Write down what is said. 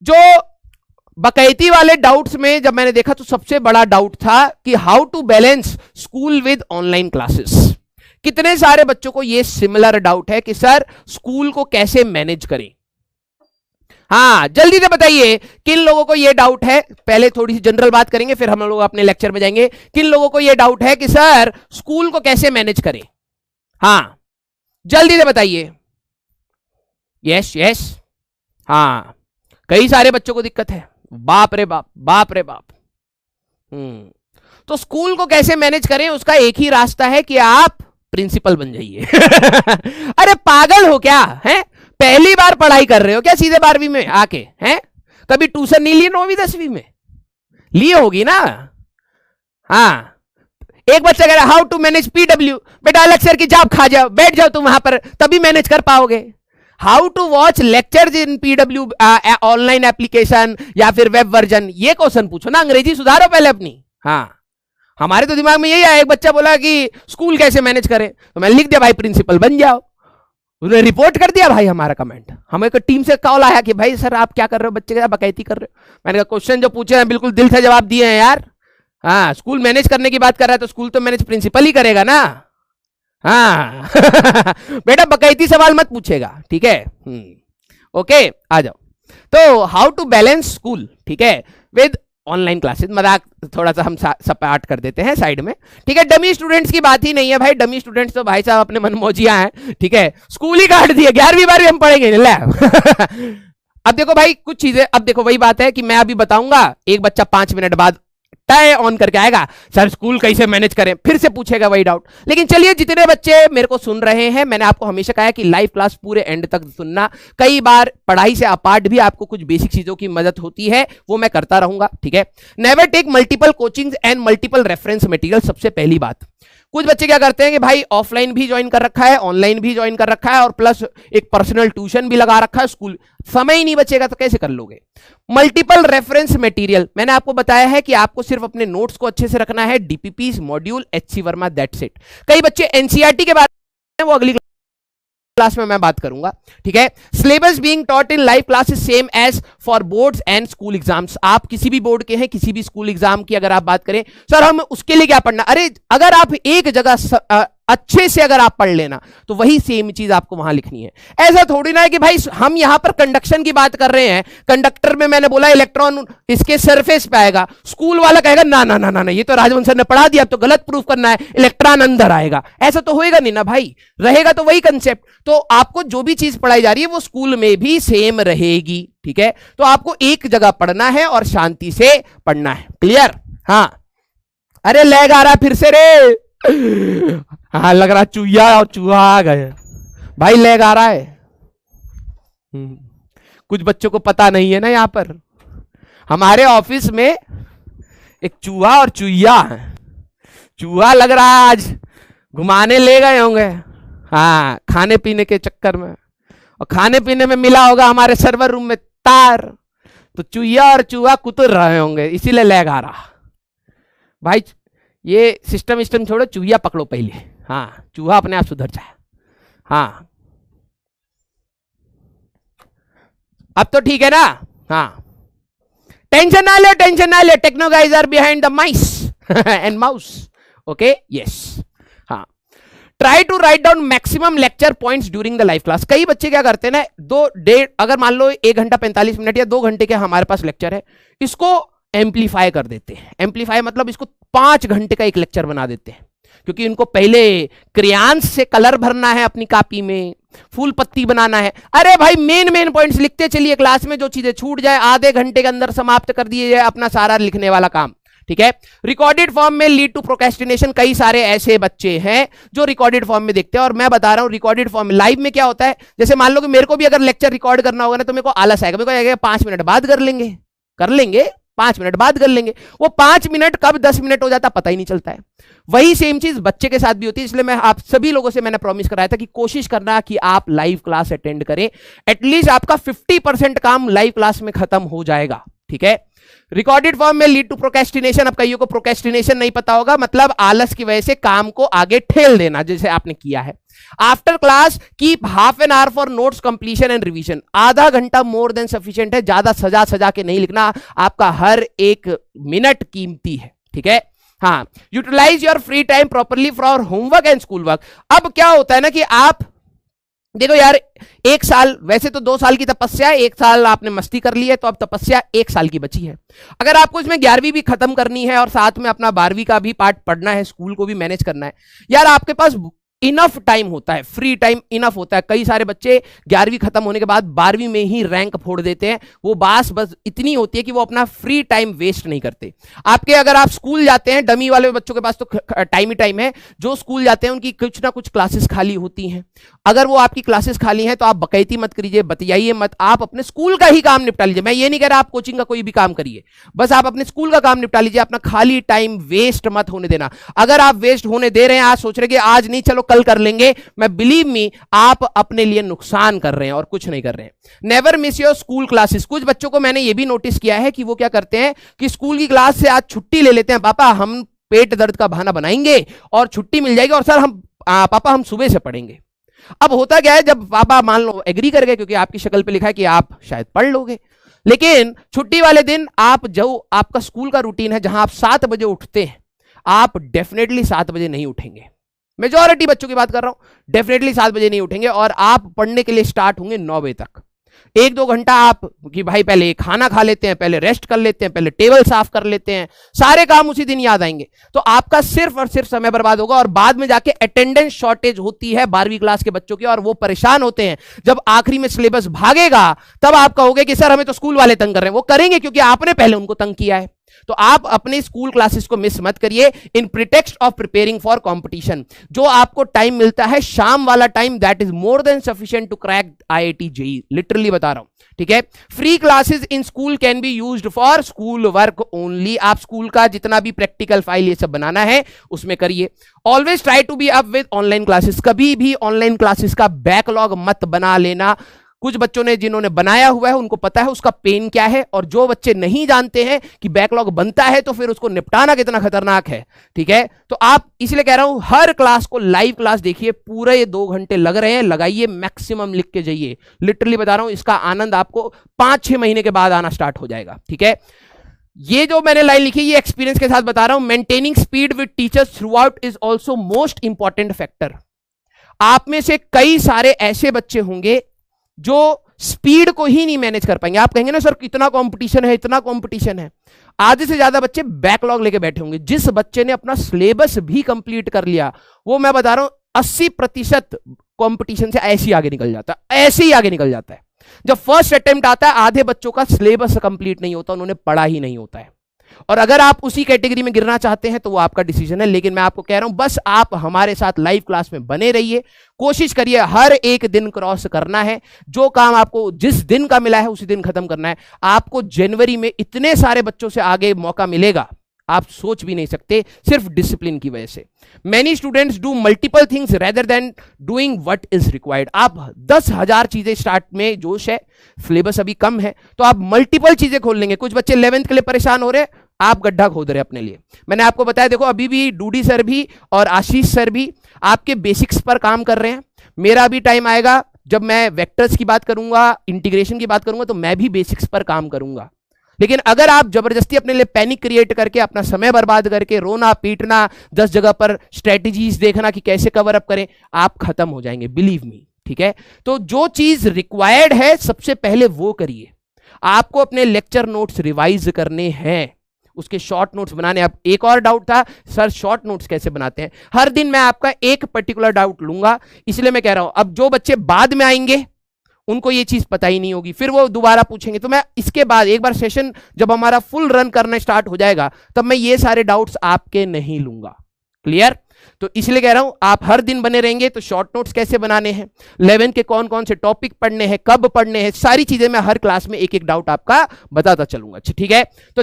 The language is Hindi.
जो बकैती वाले डाउट्स में जब मैंने देखा तो सबसे बड़ा डाउट था कि how to balance school with online classes. कितने सारे बच्चों को यह सिमिलर डाउट है कि सर स्कूल को कैसे मैनेज करें। हाँ जल्दी से बताइए किन लोगों को यह डाउट है। पहले थोड़ी सी जनरल बात करेंगे फिर हम लोग अपने लेक्चर में जाएंगे। किन लोगों को यह डाउट है कि सर स्कूल को कैसे मैनेज करें। हाँ जल्दी से बताइए। यस यस हाँ कई सारे बच्चों को दिक्कत है। बाप रे बाप बाप रे बाप। तो स्कूल को कैसे मैनेज करें उसका एक ही रास्ता है कि आप प्रिंसिपल बन जाइए। अरे पागल हो क्या है, पहली बार पढ़ाई कर रहे हो क्या सीधे 12वीं में आके हैं? कभी ट्यूशन नहीं लिए 9वीं 10वीं में? लिए होगी ना। हाँ एक बच्चा कह रहा हाउ टू मैनेज पीडब्ल्यू। बेटा लेक्चर की जाप खा जाओ, बैठ जाओ तुम वहां पर, तभी मैनेज कर पाओगे। How to watch lectures in PW online application या फिर वेब वर्जन, ये क्वेश्चन पूछो ना। अंग्रेजी सुधारो पहले अपनी। हाँ हमारे तो दिमाग में यही आया। एक बच्चा बोला कि स्कूल कैसे मैनेज करें, तो मैंने लिख दिया भाई प्रिंसिपल बन जाओ। उन्होंने रिपोर्ट कर दिया भाई हमारा कमेंट। हमें एक टीम से कॉल आया कि भाई सर आप क्या कर रहे हो, बच्चे के साथ बकैती कर रहे हो। मैंने कहा क्वेश्चन जो पूछे हैं बिल्कुल दिल से जवाब दिए हैं यार। हाँ स्कूल मैनेज करने की बात कर रहा है तो स्कूल तो मैनेज प्रिंसिपल ही करेगा ना। हाँ बेटा बकैती सवाल मत पूछेगा, ठीक है। ओके आ जाओ। तो हाउ टू बैलेंस स्कूल, ठीक है, विद ऑनलाइन क्लासेस। मजाक थोड़ा सा हम सपाट कर देते हैं साइड में, ठीक है। डमी स्टूडेंट्स की बात ही नहीं है भाई। डमी स्टूडेंट्स तो भाई साहब अपने मनमौजियां हैं, ठीक है। स्कूल ही काट दिए, 11वीं 12वीं हम पढ़ेंगे ले। अब देखो भाई कुछ चीजें, अब देखो वही बात है कि मैं अभी बताऊंगा, एक बच्चा 5 मिनट बाद टाई ऑन करके आएगा सर स्कूल कैसे मैनेज करें, फिर से पूछेगा वही डाउट। लेकिन चलिए जितने बच्चे मेरे को सुन रहे हैं, मैंने आपको हमेशा कहा है कि लाइव क्लास पूरे एंड तक सुनना। कई बार पढ़ाई से अपार्ट भी आपको कुछ बेसिक चीजों की मदद होती है, वो मैं करता रहूंगा, ठीक है। Never take multiple coaching and multiple reference material. सबसे पहली बात, कुछ बच्चे क्या करते हैं कि भाई ऑफलाइन भी ज्वाइन कर रखा है, ऑनलाइन भी ज्वाइन कर रखा है और प्लस एक पर्सनल ट्यूशन भी लगा रखा है। स्कूल समय ही नहीं बचेगा तो कैसे कर लोगे। मल्टीपल रेफरेंस मटेरियल, मैंने आपको बताया है कि आपको सिर्फ अपने नोट्स को अच्छे से रखना है। DPP module, HC Verma, that's it. कई बच्चे एनसीईआरटी के बारे में, वो अगली क्लास में मैं बात करूंगा, ठीक है। Syllabus being taught in live class is same as for boards and school exams. आप किसी भी बोर्ड के हैं, किसी भी स्कूल एग्जाम की अगर आप बात करें, सर हम उसके लिए क्या पढ़ना, अरे अगर आप एक जगह अच्छे से अगर आप पढ़ लेना तो वही सेम चीज आपको वहां लिखनी है। ऐसा थोड़ी ना है कि भाई हम यहां पर कंडक्शन की बात कर रहे हैं, कंडक्टर में मैंने बोला इलेक्ट्रॉन इसके सरफेस पे आएगा, स्कूल वाला कहेगा ना ना ना ना ना ये तो राजवंश सर ने पढ़ा दिया, अब तो गलत प्रूफ करना है, इलेक्ट्रॉन अंदर आएगा। ऐसा तो होएगा नहीं ना भाई, रहेगा तो वही कंसेप्ट। तो आपको जो भी चीज पढ़ाई जा रही है वो स्कूल में भी सेम रहेगी, ठीक है। तो आपको एक जगह पढ़ना है और शांति से पढ़ना है, क्लियर। हाँ अरे लैग आ रहा फिर से रे। हाँ लग रहा चूहा और चूहा आ गए भाई, लैग आ रहा है। कुछ बच्चों को पता नहीं है ना, यहां पर हमारे ऑफिस में एक चूहा और चूहिया है। चूहा लग रहा है आज घुमाने ले गए होंगे, हाँ खाने पीने के चक्कर में, और खाने पीने में मिला होगा हमारे सर्वर रूम में तार, तो चूहिया और चूहा कुतर रहे होंगे, इसीलिए लैग आ रहा। भाई ये सिस्टम छोड़ो, चूहिया पकड़ो पहले। हाँ चूहा अपने आप सुधर जाए। हाँ अब तो ठीक है ना। हाँ टेंशन ना ले, टेंशन ना ले, techno guys are behind the mice and mouse. Okay yes. हाँ try to write down maximum lecture points during the live class. कई बच्चे क्या करते हैं ना, 2 अगर मान लो 1 घंटा 45 मिनट या 2 घंटे के हमारे पास लेक्चर है, इसको एम्पलीफाई कर देते हैं। एम्पलीफाई मतलब इसको 5 घंटे का एक लेक्चर बना देते हैं, क्योंकि इनको पहले क्रेयॉन्स से कलर भरना है, अपनी कॉपी में फूल पत्ती बनाना है। अरे भाई मेन पॉइंट्स लिखते चलिए, क्लास में जो चीजें छूट जाए आधे घंटे के अंदर समाप्त कर दिए जाए अपना सारा लिखने वाला काम, ठीक है। रिकॉर्डेड फॉर्म में लीड टू प्रोक्रेस्टिनेशन। कई सारे ऐसे बच्चे हैं जो रिकॉर्डेड फॉर्म में देखते हैं, और मैं बता रहा हूं रिकॉर्डेड फॉर्म में, लाइव में क्या होता है, जैसे मान लो कि मेरे को भी अगर लेक्चर रिकॉर्ड करना होगा ना तो मेरे को आलस आएगा, मेरे को आएगा 5 मिनट बाद कर लेंगे 5 मिनट बाद कर लेंगे। वो 5 मिनट कब 10 मिनट हो जाता पता ही नहीं चलता है। वही सेम चीज बच्चे के साथ भी होती है। इसलिए मैं आप सभी लोगों से मैंने प्रॉमिस कराया था कि कोशिश करना कि आप लाइव क्लास अटेंड करें, एटलीस्ट आपका 50% काम लाइव क्लास में खत्म हो जाएगा, ठीक है। रिकॉर्डेड फॉर्म में लीड टू प्रोक्रेस्टिनेशन, अब कईयों को प्रोक्रेस्टिनेशन नहीं पता होगा, मतलब आलस की वजह से काम को आगे ठेल देना, जैसे आपने किया है। After class keep half an hour for notes completion and revision, आधा घंटा मोर देन सफिशिएंट है, ज्यादा सजा सजा के नहीं लिखना, आपका हर एक मिनट कीमती है, ठीक है। हाँ, utilize your free time properly for homework and school work. अब क्या होता है ना कि आप देखो यार, एक साल, वैसे तो 2 साल की तपस्या है, 1 साल आपने मस्ती कर ली है, तो अब तपस्या 1 साल की बची है। अगर आपको इसमें 11वीं भी खत्म करनी है और साथ में अपना 12वीं का भी पार्ट पढ़ना है, स्कूल को भी मैनेज करना है, यार आपके पास इनफ टाइम होता है, फ्री टाइम इनफ होता है। कई सारे बच्चे 11वीं खत्म होने के बाद 12वीं में ही रैंक फोड़ देते हैं, वो बस इतनी होती है कि वो अपना फ्री टाइम वेस्ट नहीं करते। आपके अगर आप स्कूल जाते हैं, डमी वाले बच्चों के पास तो टाइम ही टाइम है, जो स्कूल जाते हैं उनकी कुछ ना कुछ क्लासेस खाली होती हैं। अगर वो आपकी क्लासेस खाली हैं तो आप बकैती मत करिए, बतियाइए मत, आप अपने स्कूल का ही काम निपटा लीजिए। मैं ये नहीं कह रहा आप कोचिंग का कोई भी काम करिए, बस आप अपने स्कूल का काम निपटा लीजिए, अपना खाली टाइम वेस्ट मत होने देना। अगर आप वेस्ट होने दे रहे हैं, आज सोच रहे कि आज नहीं चलो कल कर लेंगे, मैं बिलीव मी आप अपने लिए नुकसान कर रहे हैं और कुछ नहीं कर रहे हैं। Never miss your school classes. कुछ बच्चों को मैंने ये भी नोटिस किया है कि वो क्या करते हैं कि स्कूल की क्लास से आज छुट्टी ले लेते हैं, पापा हम पेट दर्द का बहाना बनाएंगे और छुट्टी मिल जाएगी, और सर हम पापा हम सुबह से पढ़ेंगे। अब होता क्या है, जब पापा मान लो एग्री कर गए, क्योंकि आपकी शक्ल पे लिखा है कि आप शायद पढ़ लोगे, लेकिन छुट्टी वाले दिन आप जो आपका स्कूल का रूटीन है, जहां आप 7 बजे उठते हैं, आप डेफिनेटली 7 बजे नहीं उठेंगे। मेजॉरिटी बच्चों की बात कर रहा हूं, डेफिनेटली 7 बजे नहीं उठेंगे, और आप पढ़ने के लिए स्टार्ट होंगे 9 बजे तक। 1-2 घंटा आप कि भाई पहले खाना खा लेते हैं, पहले रेस्ट कर लेते हैं, पहले टेबल साफ कर लेते हैं, सारे काम उसी दिन याद आएंगे, तो आपका सिर्फ और सिर्फ समय बर्बाद होगा। और बाद में जाके अटेंडेंस शॉर्टेज होती है 12वीं क्लास के बच्चों की, और वो परेशान होते हैं। जब आखिरी में सिलेबस भागेगा तब आप कहोगे कि सर हमें तो स्कूल वाले तंग कर रहे हैं। वो करेंगे क्योंकि आपने पहले उनको तंग किया है। तो आप अपने स्कूल क्लासेस को मिस मत करिए in pretext of preparing for competition. जो आपको टाइम मिलता है शाम वाला time, that is more than sufficient to crack IIT JEE, literally बता रहा हूं, ठीक है। Free classes in school can be used for school work only. आप स्कूल का जितना भी प्रैक्टिकल फाइल ये सब बनाना है उसमें करिए। Always try to be up with online classes. कभी भी ऑनलाइन क्लासेस का बैकलॉग मत बना लेना। कुछ बच्चों ने जिन्होंने बनाया हुआ है उनको पता है उसका पेन क्या है, और जो बच्चे नहीं जानते हैं कि बैकलॉग बनता है तो फिर उसको निपटाना कितना खतरनाक है, ठीक है। तो आप इसलिए कह रहा हूं हर क्लास को लाइव क्लास देखिए, पूरे ये 2 घंटे लग रहे हैं, लगाइए, मैक्सिमम लिख के जाइए। लिटरली बता रहा हूं, इसका आनंद आपको 5-6 महीने के बाद आना स्टार्ट हो जाएगा, ठीक है। ये जो मैंने लाइन लिखी ये एक्सपीरियंस के साथ बता रहा हूं। Maintaining speed with teachers through out is also most important factor. आप में से कई सारे ऐसे बच्चे होंगे जो स्पीड को ही नहीं मैनेज कर पाएंगे। आप कहेंगे ना सर कितना कंपटीशन है, इतना कंपटीशन है। आधे से ज्यादा बच्चे बैकलॉग लेके बैठे होंगे। जिस बच्चे ने अपना सिलेबस भी कंप्लीट कर लिया, वो मैं बता रहा हूं 80% कंपटीशन से ऐसे ही आगे निकल जाता है, ऐसे ही आगे निकल जाता है। जब फर्स्ट अटेम्प्ट आता है आधे बच्चों का सिलेबस कंप्लीट नहीं होता, उन्होंने पढ़ा ही नहीं होता है। और अगर आप उसी कैटेगरी में गिरना चाहते हैं तो वो आपका डिसीजन है, लेकिन मैं आपको कह रहा हूं बस आप हमारे साथ लाइव क्लास में बने रहिए, कोशिश करिए हर एक दिन क्रॉस करना है। जो काम आपको जिस दिन का मिला है उसी दिन खत्म करना है। आपको जनवरी में इतने सारे बच्चों से आगे मौका मिलेगा, आप सोच भी नहीं सकते, सिर्फ डिसिप्लिन की वजह से। Many students do multiple things rather than doing what is required। आप 10,000 चीजें स्टार्ट में, जोश है, सिलेबस अभी कम है, तो आप मल्टीपल चीजें खोल लेंगे। कुछ बच्चे 11th के लिए परेशान हो रहे हैं, आप गड्ढा खोद रहे हैं अपने लिए। मैंने आपको बताया, देखो अभी भी डूडी सर भी और आशीष सर भी आपके बेसिक्स पर काम कर रहे हैं। मेरा भी टाइम आएगा जब मैं वेक्टर्स की बात करूंगा, इंटीग्रेशन की बात करूंगा, तो मैं भी बेसिक्स पर काम करूंगा। लेकिन अगर आप जबरदस्ती अपने लिए पैनिक क्रिएट करके अपना समय बर्बाद करके रोना पीटना, 10 जगह पर स्ट्रेटजीज देखना कि कैसे कवर अप करें, आप खत्म हो जाएंगे, बिलीव मी, ठीक है। तो जो चीज रिक्वायर्ड है सबसे पहले वो करिए। आपको अपने लेक्चर नोट्स रिवाइज करने हैं, उसके शॉर्ट नोट्स बनाने। अब एक और डाउट था, सर शॉर्ट नोट्स कैसे बनाते हैं? हर दिन मैं आपका एक पर्टिकुलर डाउट लूंगा, इसलिए मैं कह रहा हूं अब जो बच्चे बाद में आएंगे उनको ये चीज पता ही नहीं होगी, फिर वो दोबारा पूछेंगे। तो मैं इसके बाद एक बार सेशन जब हमारा फुल रन करना स्टार्ट हो जाएगा तब मैं ये सारे डाउट्स आपके नहीं लूंगा, क्लियर। तो इसलिए कह रहा हूं आप हर दिन बने रहेंगे। तो शॉर्ट नोट्स कैसे बनाने हैं, 11 के कौन कौन से टॉपिक पढ़ने हैं, कब पढ़ने हैं, सारी चीजें मैं हर क्लास में एक एक डाउट आपका बताता चलूंगा, ठीक है। तो